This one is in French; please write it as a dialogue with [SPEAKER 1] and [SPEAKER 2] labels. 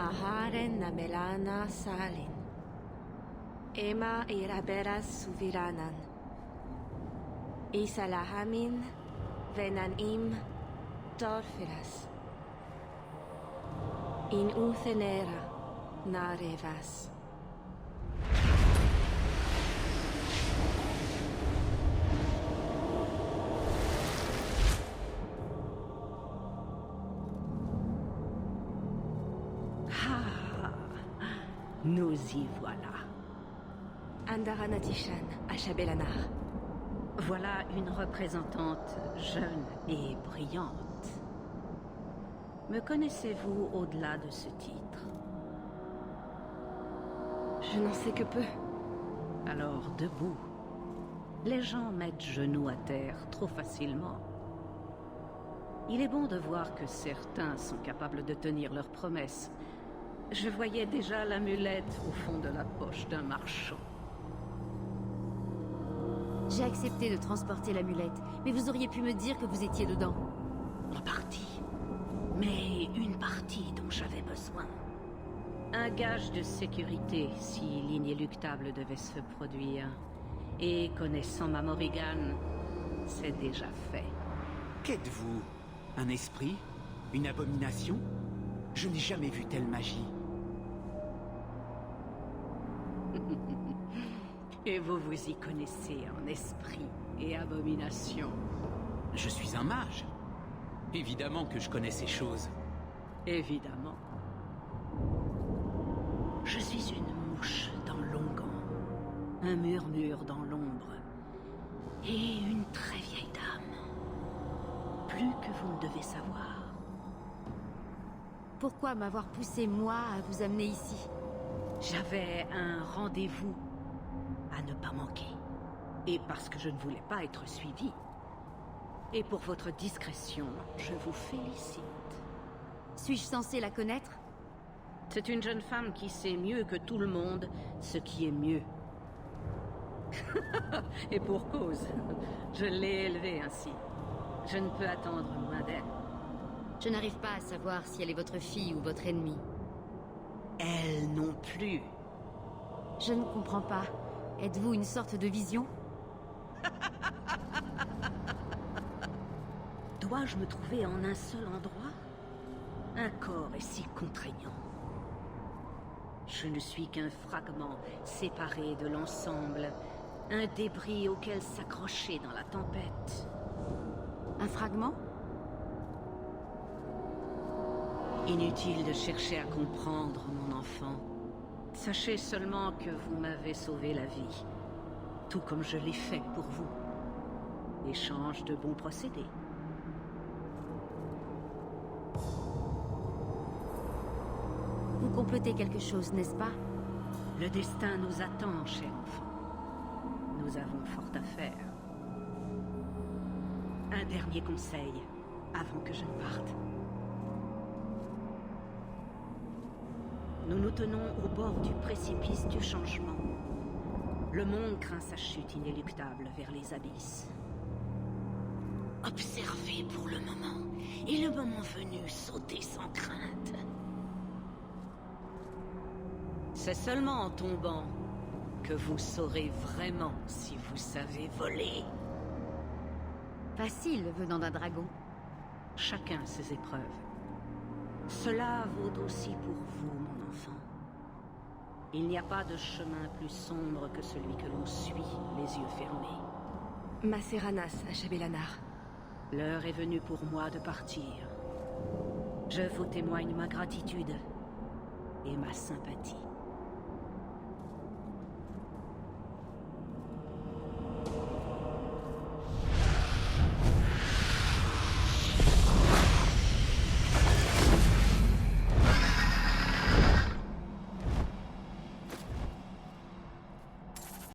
[SPEAKER 1] Aharen namelana salin. Ema iraberas suviranan. Isalahamin venan im torfiras. In uthenera narevas.
[SPEAKER 2] Nous y voilà.
[SPEAKER 1] Andaranatishan, Ashabelanar.
[SPEAKER 2] Voilà une représentante jeune et brillante. Me connaissez-vous au-delà de ce titre?
[SPEAKER 1] Je n'en sais que peu.
[SPEAKER 2] Alors, debout. Les gens mettent genoux à terre trop facilement. Il est bon de voir que certains sont capables de tenir leurs promesses. Je voyais déjà l'amulette au fond de la poche d'un marchand.
[SPEAKER 3] J'ai accepté de transporter l'amulette, mais vous auriez pu me dire que vous étiez dedans.
[SPEAKER 2] En partie. Mais une partie dont j'avais besoin. Un gage de sécurité si l'inéluctable devait se produire. Et connaissant ma Morrigan, c'est déjà fait.
[SPEAKER 4] Qu'êtes-vous? Un esprit? Une abomination? Je n'ai jamais vu telle magie.
[SPEAKER 2] Et vous vous y connaissez en esprit et abomination.
[SPEAKER 4] Je suis un mage. Évidemment que je connais ces choses.
[SPEAKER 2] Évidemment. Je suis une mouche dans l'onguent, un murmure dans l'ombre, et une très vieille dame. Plus que vous ne devez savoir.
[SPEAKER 3] Pourquoi m'avoir poussé, moi, à vous amener ici?
[SPEAKER 2] J'avais un rendez-vous à ne pas manquer. Et parce que je ne voulais pas être suivi. Et pour votre discrétion, je vous félicite.
[SPEAKER 3] Suis-je censé la connaître?
[SPEAKER 2] C'est une jeune femme qui sait mieux que tout le monde ce qui est mieux. Et pour cause, je l'ai élevée ainsi. Je ne peux attendre moins d'elle.
[SPEAKER 3] Je n'arrive pas à savoir si elle est votre fille ou votre ennemie.
[SPEAKER 2] Elle non plus.
[SPEAKER 3] Je ne comprends pas. Êtes-vous une sorte de vision?
[SPEAKER 2] Dois-je me trouver en un seul endroit? Un corps est si contraignant. Je ne suis qu'un fragment séparé de l'ensemble, un débris auquel s'accrocher dans la tempête.
[SPEAKER 3] Un fragment?
[SPEAKER 2] Inutile de chercher à comprendre, mon enfant. Sachez seulement que vous m'avez sauvé la vie, tout comme je l'ai fait pour vous. Échange de bons procédés.
[SPEAKER 3] Vous complotez quelque chose, n'est-ce pas?
[SPEAKER 2] Le destin nous attend, cher enfant. Nous avons fort à faire. Un dernier conseil, avant que je ne parte. Nous nous tenons au bord du précipice du changement. Le monde craint sa chute inéluctable vers les abysses. Observez pour le moment, et le moment venu, sautez sans crainte. C'est seulement en tombant que vous saurez vraiment si vous savez voler.
[SPEAKER 3] Facile, venant d'un dragon.
[SPEAKER 2] Chacun ses épreuves. Cela vaut aussi pour vous, mon enfant. Il n'y a pas de chemin plus sombre que celui que l'on suit, les yeux fermés.
[SPEAKER 1] Maceranas, Ashabelanar.
[SPEAKER 2] L'heure est venue pour moi de partir. Je vous témoigne ma gratitude et ma sympathie.